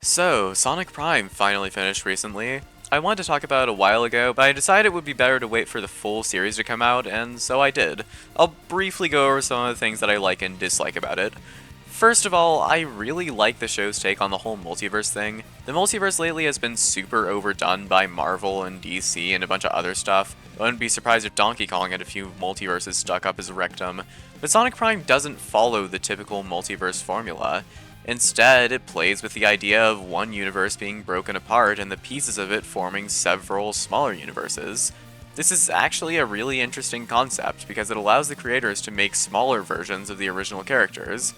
So, Sonic Prime finally finished recently. I wanted to talk about it a while ago, but I decided it would be better to wait for the full series to come out, and so I did. I'll briefly go over some of the things that I like and dislike about it. First of all, I really like the show's take on the whole multiverse thing. The multiverse lately has been super overdone by Marvel and DC and a bunch of other stuff. I wouldn't be surprised if Donkey Kong had a few multiverses stuck up his rectum. But Sonic Prime doesn't follow the typical multiverse formula. Instead, it plays with the idea of one universe being broken apart and the pieces of it forming several smaller universes. This is actually a really interesting concept because it allows the creators to make smaller versions of the original characters.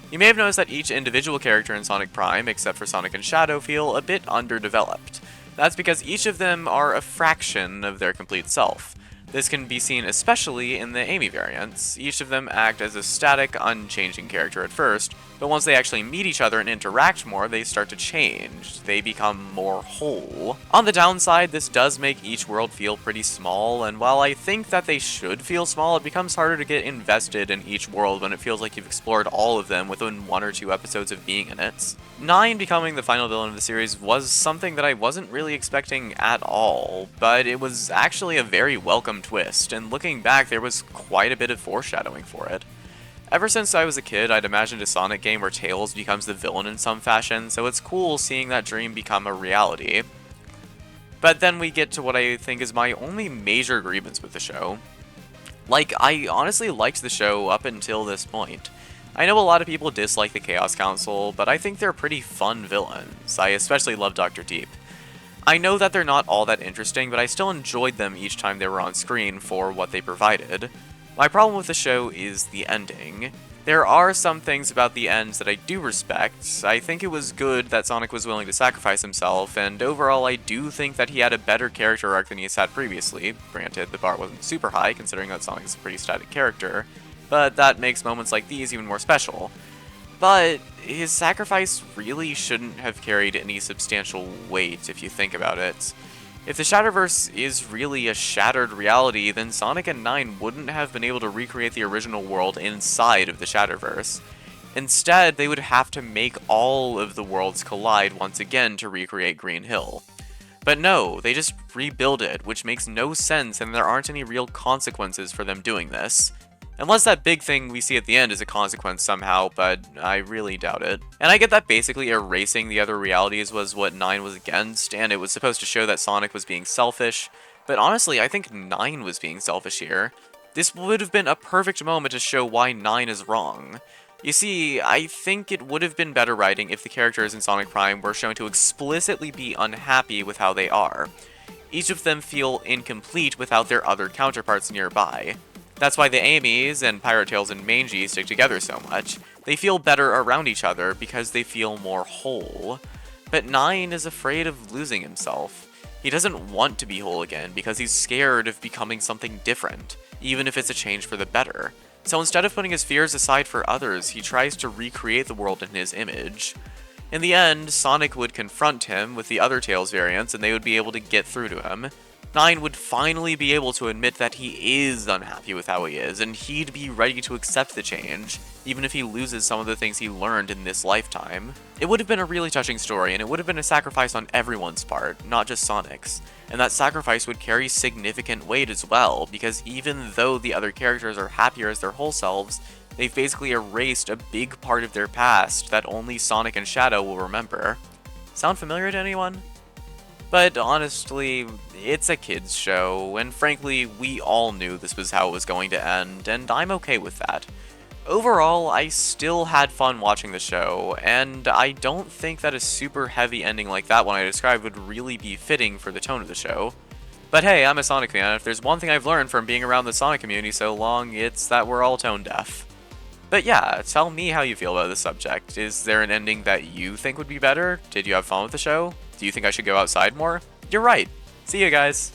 You may have noticed that each individual character in Sonic Prime, except for Sonic and Shadow, feel a bit underdeveloped. That's because each of them are a fraction of their complete self. This can be seen especially in the Amy variants. Each of them act as a static, unchanging character at first, but once they actually meet each other and interact more, they start to change. They become more whole. On the downside, this does make each world feel pretty small, and while I think that they should feel small, it becomes harder to get invested in each world when it feels like you've explored all of them within 1 or 2 episodes of being in it. 9 becoming the final villain of the series was something that I wasn't really expecting at all, but it was actually a very welcome twist, and looking back, there was quite a bit of foreshadowing for it. Ever since I was a kid, I'd imagined a Sonic game where Tails becomes the villain in some fashion, so it's cool seeing that dream become a reality. But then we get to what I think is my only major grievance with the show. I honestly liked the show up until this point. I know a lot of people dislike the Chaos Council, but I think they're pretty fun villains. I especially love Dr. Deep. I know that they're not all that interesting, but I still enjoyed them each time they were on screen for what they provided. My problem with the show is the ending. There are some things about the ends that I do respect. I think it was good that Sonic was willing to sacrifice himself, and overall I do think that he had a better character arc than he's had previously. Granted, the bar wasn't super high, considering that Sonic is a pretty static character, but that makes moments like these even more special. But his sacrifice really shouldn't have carried any substantial weight if you think about it. If the Shatterverse is really a shattered reality, then Sonic and 9 wouldn't have been able to recreate the original world inside of the Shatterverse. Instead, they would have to make all of the worlds collide once again to recreate Green Hill. But no, they just rebuild it, which makes no sense and there aren't any real consequences for them doing this. Unless that big thing we see at the end is a consequence somehow, but I really doubt it. And I get that basically erasing the other realities was what 9 was against, and it was supposed to show that Sonic was being selfish, but honestly, I think 9 was being selfish here. This would have been a perfect moment to show why 9 is wrong. You see, I think it would have been better writing if the characters in Sonic Prime were shown to explicitly be unhappy with how they are. Each of them feel incomplete without their other counterparts nearby. That's why the Amy's and Pirate Tails and Mangy stick together so much. They feel better around each other because they feel more whole. But 9 is afraid of losing himself. He doesn't want to be whole again because he's scared of becoming something different, even if it's a change for the better. So instead of putting his fears aside for others, he tries to recreate the world in his image. In the end, Sonic would confront him with the other Tails variants and they would be able to get through to him. 9 would finally be able to admit that he is unhappy with how he is, and he'd be ready to accept the change, even if he loses some of the things he learned in this lifetime. It would have been a really touching story, and it would have been a sacrifice on everyone's part, not just Sonic's. And that sacrifice would carry significant weight as well, because even though the other characters are happier as their whole selves, they've basically erased a big part of their past that only Sonic and Shadow will remember. Sound familiar to anyone? But honestly, it's a kids show, and frankly, we all knew this was how it was going to end, and I'm okay with that. Overall, I still had fun watching the show, and I don't think that a super heavy ending like that one I described would really be fitting for the tone of the show. But hey, I'm a Sonic fan. If there's one thing I've learned from being around the Sonic community so long, it's that we're all tone deaf. But yeah, tell me how you feel about this subject. Is there an ending that you think would be better? Did you have fun with the show? Do you think I should go outside more? You're right. See you guys.